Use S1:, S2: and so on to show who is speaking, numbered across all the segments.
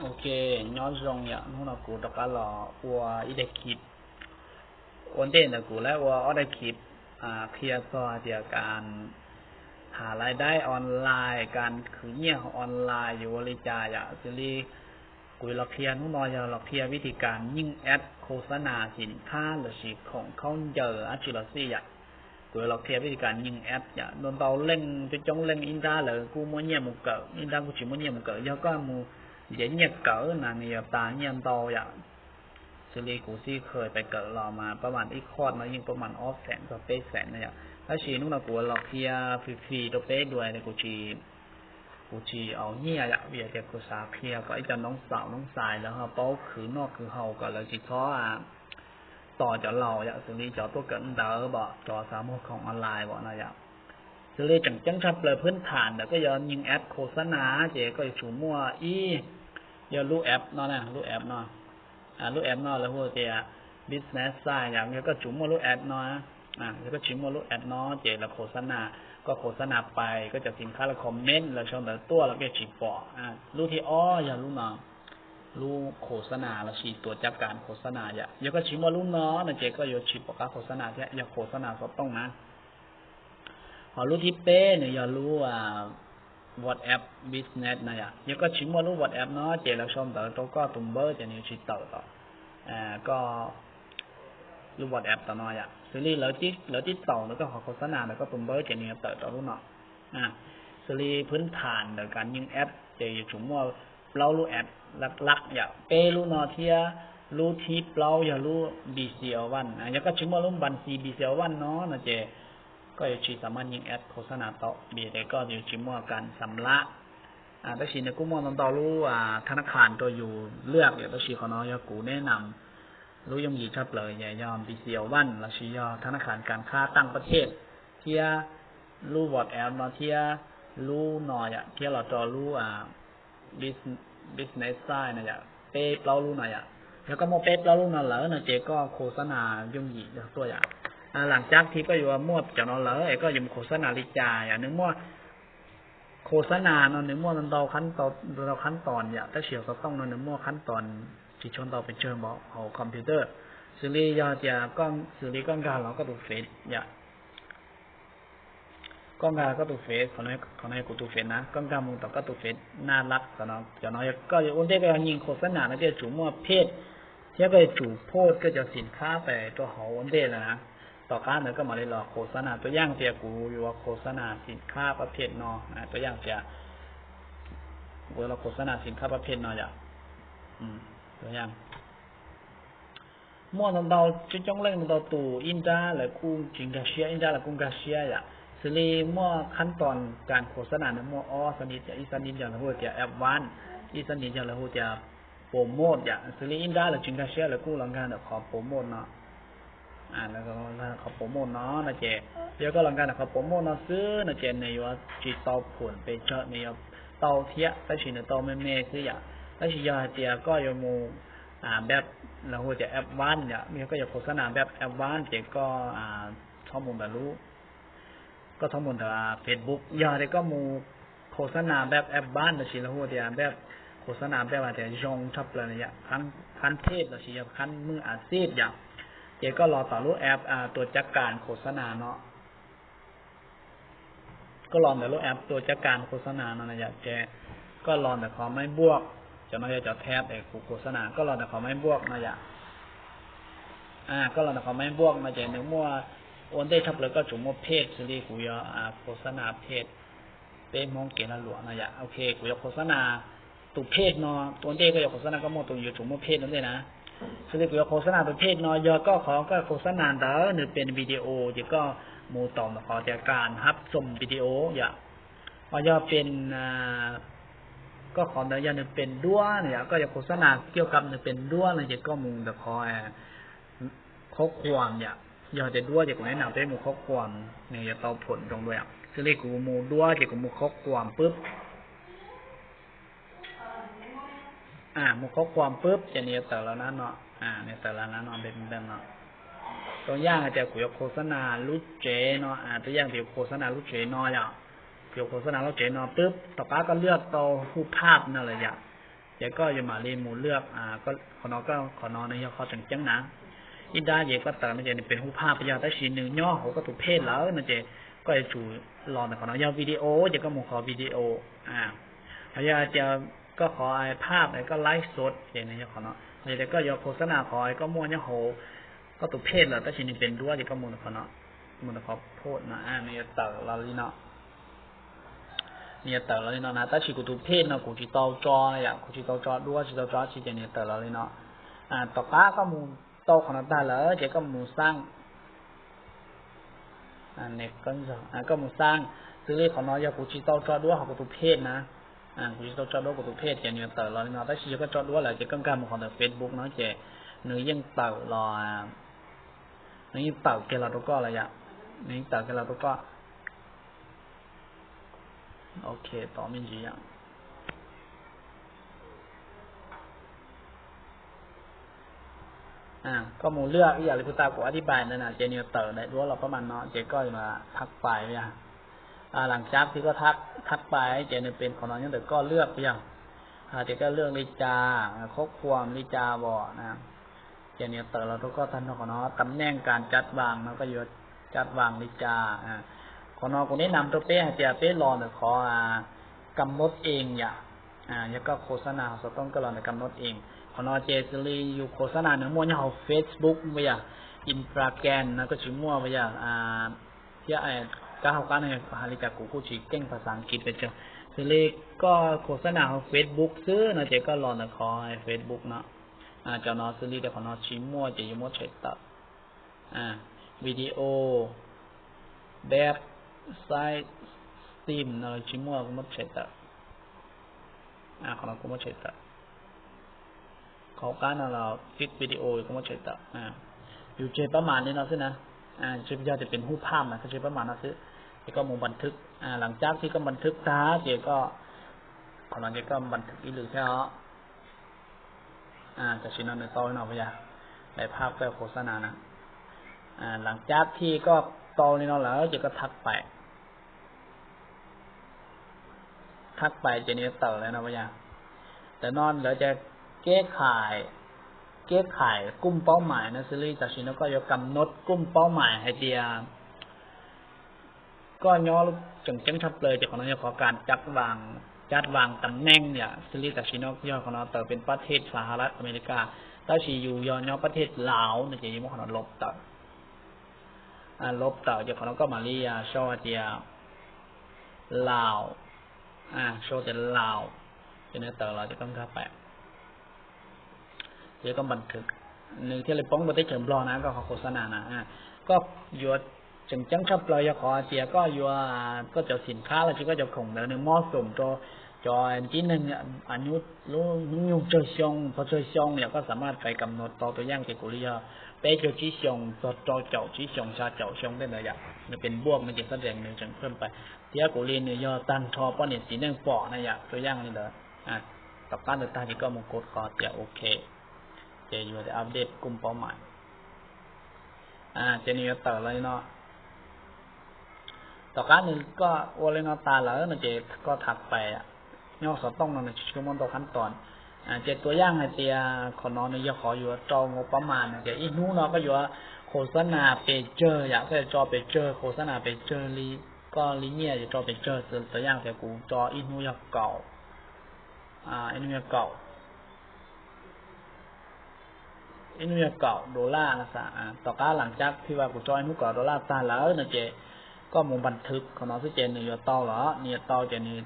S1: โอเคย้อนรงอย่างนู้นกูตะการหล่อวัวอีเด็กคลิปวันเด่นกูแล้ววัวอีเด็กคลิปเคลียร์ตัวเดียวกันหารายได้ออนไลน์การคือเนี่ยออนไลน์อยู่บริจาคซีรีส์กูเราเคลียร์นู้นเราเคลียร์วิธีการยิ่งแอดโฆษณาสินค้าหรือสิของเขาเจอจุลซี่กูเราเคลียร์วิธีการยิ่งแอดโดนเตาเล่งจะจ้องเล่งอินดาเลยกูมั่วเนี่ยมุกเกิดอินดากูชิมั่วเนี่ยมุกเกิดแล้วก็มูเดี๋ยวเนี่ยเกิดนะเนี่ยตาเนี่ยโตซีรีส์กูซี่เคยไปเกิดรอมาประมาณอีกคอร์ดมายิ่งประมาณออฟแสนกับเป๊ะแสนเนี่ยถ้าชีนู้นเรากูเราเคลียร์ฟรีๆตัวเป๊ะด้วยแต่กูชีเอาเนี่ยเวียแต่กูสาเคลียร์ก็ไอ้เจ้าน้องสาวน้องสายแล้วฮะเป้าคือนอกคือเฮาก็เลยจีท้อต่อจากเราซีรีส์จอตัวเกิดเดอบ่จอสามารถของออนไลน์บ่นะซีรีส์จังชับเลยพื้นฐานแต่ก็ย้อนยิงแอดโฆษณาเจ๊ก็ชูมั่วอย่ารู้แอปเนาะนะรู้แอปเนาะรู้แอปเนาะแล้วพวกเจ๊business side อย่างเงี้ยก็ชูมั่วรู้แอดเนาะแล้วก็ชูมั่วรู้แอดเนาะเจ๊แล้วโฆษณาก็โฆษณาไปก็จะสินค้าแล้วคอมเมนต์แล้วช่องแต่ตัวแล้วก็ฉีดปอรู้ที่อย่ารู้เนาะรู้โฆษณาแล้วฉีดตัวจัดการโฆษณาอย่าก็ชิมว่ารู้เนาะนะเจ๊ก็อย่าฉีดปากกาโฆษณาอย่าโฆษณาสดต้องนะพอรู้ที่เป้เนี่ยอย่ารู้WhatsApp business นะอย่าก็ชิมว่ารู้ WhatsApp เนาะเจ๊แล้วชมแต่ตัวก็ตุ่มเบอร์จะเนี่ยฉีดต่อก็รู้ WhatsApp ต่อเนาะซีรีส์แล้วที่ต่อแล้วก็ขอโฆษณาแล้วก็ตุ่มเบอร์จะเนี่ยต่อรู้เนาะซีรีส์พื้นฐานในการยิงแอปเจ๊อยู่ถุงว่าเรารู้แอปลักเป้รู้เนาะเทียรู้ทิปเราอย่ารู้ BCL1 อย่าก็ชิมว่ารู้บัญชี BCL1 เนาะนะเจก็อยู่ชีสามารถยิงแอดโฆษณาต่อบีแต่ก็อยู่ชิมว่าการสำละถ้าชีในกู้มองต่อรู้ธนาคารตัวอยู่เลือกถ้าชีเขาเนาะอย่ากูแนะนำรู้ยังยีชับเลยอย่ายอม BCL1 แล้วชียอธนาคารการค้าตั้งประเทศเทียรู้วอทแอปเนาะเทียรู้หน่อยเทียเราจะรู้business side นะเป๊ะเรารู้หน่อยแล้วก็โมเป๊ะเรารู้หน่อยแล้วนะเจ๊ก็โฆษณายุ่งหยีตัวหลังจากที่ก็อยู่ว่ามั่วจากนั้นแล้วก็ยังโฆษณาลิจานึกมั่วโฆษณาเนาะนึกมั่วมันเราขั้นตอนถ้าเฉียวก็ต้องนึกมั่วขั้นตอนที่ชนเราเป็นเชิงบอกเอาคอมพิวเตอร์ซีรีส์จะกล้องซีรีส์กล้องการเราก็ดูเฟซกล้องการก็ตูเฟซเขาให้กูตูเฟซนะกล้องการมึงต่อก็ตูเฟซน่ารักแต่เนาะจะน้อยก็อยู่อุ้นได้ก็ยิงโฆษณาแล้วจะจู่มั่วเพศเที่ยวไปจู่โพดก็จะสินค้าไปตัวเขาอุ้นได้แล้วนะต่อการเนี่ยก็มาเลยหลอกโฆษณาตัวอย่างเสียกูอยู่ว่าโฆษณาสินค้าประเภทนอตัวอย่างเสียกูเราโฆษณาสินค้าประเภทนอตัวอย่างมั่วตอนเราจะจ้องเล่นตอนตู่อินดาหรือกูจิงกาเชียอินดาหรือกูกาเชียซีรีส์มั่วขั้นตอนการโฆษณาเนี่ยมั่วสนิทอีสนิทอย่างเราพูดจะแอดวานซ์อีสนิทอย่างเราพูดจะโปรโมทซีรีส์อินดาหรือจิงกาเชียหรือกู้หลังการเดี๋ยวขอโปรโมทเนาะแล้วก็ขอโปรโมทเนาะนะเจเดี๋ยวก็หลังการเดี๋ยวขอโปรโมทเนาะซื้อนะเจในว่าจีเตาผลไปเจาะในเตาเทียแต่ฉีดเตาแม่คือแต่ฉีดยาเจียก็ยังมูแบบเราพูดจะแอดวานซ์มีก็จะโฆษณาแบบแอดวานซ์เจก็ข้อมูลแบบรู้ก็ทั้งหมดเฟซบุ๊กได้ก็มูโฆษณาแบบแอปบ้านนะสิแล้วหัวเดียแบบโฆษณาแบบว่าแต่ยงชับเลยเนี่ยขั้นเทศนะสิขั้นมืออาชีพเจ๊ก็รอต่อรูปแอปตัวจัดการโฆษณาเนาะก็รอแต่รูปแอปตัวจัดการโฆษณาเนาะนะเจ๊ก็รอแต่เขาไม่บวกจะน้อยจะแทบโฆษณาก็รอแต่เขาไม่บวกนะก็รอแต่เขาไม่บวกนะเจ๊นึกมั่ววันได้ทับเลยก็จุ่มว่าเพศซีรีส์กูยโฆษณาเพศเป็นมองเกณฑ์หลวงนะโอเคกูจะโฆษณาตัวเพศเนาะตัวเด็กก็จะโฆษณาก็มองตัวอยู่จุ่มว่าเพศนั่นเลยนะซีรีส์กูจะโฆษณาตัวเพศเนาะก็ขอก็โฆษณาเด้อหรือเป็นวิดีโอที่ก็มูต่อมาขอจากการรับชมวิดีโอว่าเป็นก็ขอเนื้อหนึ่งเป็นด้วเนี่ยก็จะโฆษณาเกี่ยวกับหนึ่งเป็นด้วเนี่ยก็มูแต่ขอข้อความจะด้วยจะกูแนะนำได้มูข้อความเนี่ยจะต่อผลตรงด้วยซึ่งเลขกูมูด้วยจะกูมูข้อความปุ๊บมูข้อความปุ๊บจะเนี่ยแต่ละนั้นเนาะเนี่ยแต่ละนั้นเนาะเป็นแบบเนาะตัวอย่างจะกูจะโฆษณาลูกเจเนาะตัวอย่างเดี๋ยวโฆษณาลูกเจเนาะเดี๋ยวโฆษณาลูกเจเนาะปุ๊บต่อไปก็เลือกตัวรูปภาพนั่นเลย เดี๋ยวก็จะมาเรียนหมู่เลือกก็ขอนอในยอเขาจังจังนะอินดาเยก็แต่นั่นจะเป็นรูปภาพพยาแต่ชิ้นหนึ่งย่อเขาก็ถูกเพศแล้วนั่นจะก็จะจู่รอแต่ขอนอยาวิดีโอจะก็หมู่ขอวิดีโอพยาจะก็ขอไอ้ภาพไอ้ก็ไลฟ์สดอย่างนี้ขอนอเดี๋ยวก็ยอโฆษณาขอไอ้ก็มั่วเนี่ยโหก็ถูกเพศแล้วแต่ชิ้นนี้เป็นด้วยจะก็หมู่ขอนอหมู่ขอโทษนะนี่จะเต่าเราลีเนาะเนี่ยเต่าเราลีเนาะนะแต่ชิ้นกูถูกเพศเนาะกูจีเต่าจอเนี่ยกูจีเต่าจอด้วยจีเต่าจอชิ้นเนี่ยเต่าเราลีเนาะต่อก้าก็มูโตของเราแล้วเจ๊ก็มูสร้างเน็กก็มูสร้างซื้อเลขของน้อยยากูจีโตจอด้วยของกูตุเพศนะกูจีโตจอด้วยกูตุเพศเจ๊เนี่ยเต่าเราลีเนาะแต่ชีก็จอด้วยแหละเจ๊ก็การของแต่เฟซบุ๊กเนาะเจ๊เนื้อยังเต่ารอเนื้อยังเต่าเกล้าตัวก็อะไรอย่างเนื้อยังเต่าเกล้าตัวก็โอเคต่อไม่จีอย่างก็มูเลือกอย่างที่พุทธากูอธิบายนั่นนะเจเนียเตอร์ได้รู้เราประมาณเนาะเจก็มาทักไปอย่างหลังจากที่ก็ทักไปเจเนี่ยเป็นของน้องยังแต่ก็เลือกไปอย่างเจก็เลือกลิจาครบความลิจาบ่นะเจเนียเตอร์เราก็ท่านของน้องตำแหน่งการจัดวางแล้วก็ยศจัดวางลิจาของน้องคนนี้นำตัวเป้เจเป้รอเนี่ยขอกำหนดเองแล้วก็โฆษณาสต้องก็รอในกำหนดเองขอนอเจสลีอยู่โฆษณาหนึ่งมั่วเนี่ยเอาเฟซบุ๊กไปอย่างอินสตาแกรมนะก็ชื่อมั่วไปอย่างที่ก้าวกันในฮาริกากูชีเก่งภาษาอังกฤษไปเจอสลีก็โฆษณาเอาเฟซบุ๊กซื้อนะเจก็รอในคอเฟซบุ๊กเนาะเจ้านอสลีแต่ขอนอชิมั่วเจยมั่วเฉยตัดวิดีโอแบบไซต์สตรีมนะชิมั่วก็มั่วเฉยตัดขอนอกูมั่วเฉยตัดเขาการเราคลิปวิดีโอก็มาใช้ต่ออยู่เจประมาณนี้เนาะซินะเจจะเป็นรูปภาพนะเจประมาณนั้นซิก็มุมบันทึกหลังจากที่ก็บันทึกท้าเจก็ของเราเจก็บันทึกอีหรือแค่จะชิ้นนั้นในโต๊ะหน่อยพยาในภาพก็โฆษณานะหลังจากที่ก็โตนี่เนาะแล้วเจก็ทักไปเจนี่เต่าแล้วนะพยาแต่นอนเดี๋ยวจะแก้ไขกลุ่มเป้าหมายนะซีรีส์จากชินแล้วก็ยกกำหนดกลุ่มเป้าหมายให้เดียก็ย่อจังชับเลยจากของเราขอการจัดวางตำแหน่งเนี่ยซีรีส์จากชินย่อของเราเติบเป็นประเทศสหรัฐอเมริกาถ้าชีอยู่ย่อประเทศลาวเนี่ยจะยิ่งของเราลบเต่าจากของเราก็มาเรียโชว์เดียลาวโชว์เดียลาวเป็นเนื้อเต่าเราจะต้องเข้าไปเดี๋ยวก็บันทึกหนึ่งที่เราป้องกันได้เฉิมรอนะก็ขอโฆษณานะก็อยู่จังชับเลยขอเสียก็อยู่ก็จะสินค้าแล้วก็จะคงเดินเหมาะสมจอที่หนึ่งอายุรู้ยุ่งเจอชงพอเจอชงเนี่ยก็สามารถไปกำหนดตัวอย่างเกี่ยวกับเรื่องไปเจอชี้ชงตัวเจ้าชี้ชงชาเจ้าชงได้เลยอย่างมันเป็นบวกมันจะแสดงหนึ่งจังเพิ่มไปเที่ยวกุลีเนี่ยย่อตันทอป้อนเนี่ยสีหนึ่งปอนะอย่างตัวอย่างนี่เลยต่อการเดินทางที่ก็มงกฎขอเสียโอเคเจอยู่จะอัปเดตกลุ่มเป้าหมายเจนี่ก็ต่อเลยเนาะต่อการนึงก็โอเลนตาแล้วนะเจก็ถักไปย่อสต้องนั่นชั่วโมงต่อขั้นตอนเจตัวอย่างไอเตียขอนอนในยขออยู่จองงบประมาณเจอีนู้เนาะก็อยู่โฆษณาเปเจอร์อยากจะจอเปเจอร์โฆษณาเปเจอร์ลีก็ลีเนี่ยจะจอเปเจอร์ตัวอย่างแต่กูจออีนู้อยากเก่าอีนู้อยากเก่าอินเดียเก่าดอลลาร์นะสะต่อการหลังจากที่ว่ากูจอยมุกเก่าดอลลาร์ตาแล้วนะเจก็มุมบันทึกของน้องที่เจนเนี่ยต่อเหรอเนี่ยต่อเจนเนี่ย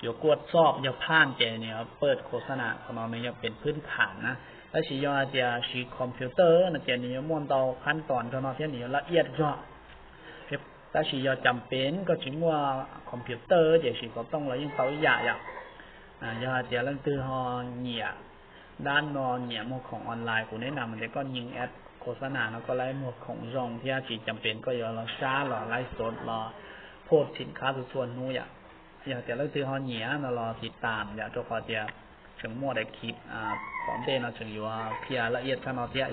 S1: เดี๋ยวกวดสอบเดี๋ยวผ่านเจเนี่ยเปิดโฆษณาของน้องเนี่ยเป็นพื้นฐานนะแล้วชียอจะชีคอมพิวเตอร์นะเจเนี่ยม้วนต่อขั้นตอนของน้องที่เนี่ยละเอียดย่อถ้าชียอจำเป็นก็ชิมว่าคอมพิวเตอร์เดี๋ยวชีก็ต้องเลยยิ่งเตาใหญ่ยอจะเรื่องตื้อหอเนี่ยด้านนอนเนี่ยหมวกของออนไลน์กูแนะนำมันก็ยิงแอดโฆษณาแล้วก็ไล่หมวกของรองที่อาชีพจำเป็นก็อย่าเราช้าหรอไล่สดรอโพสสินค้าส่วนนู้อยากจะเลิกซื้อหอเหนียนะรอติดตามอยากจะขอเดียถึงมั่วได้คลิปของเดนเราถึงอยู่ว่าเพียละเอียดขนาดเดีย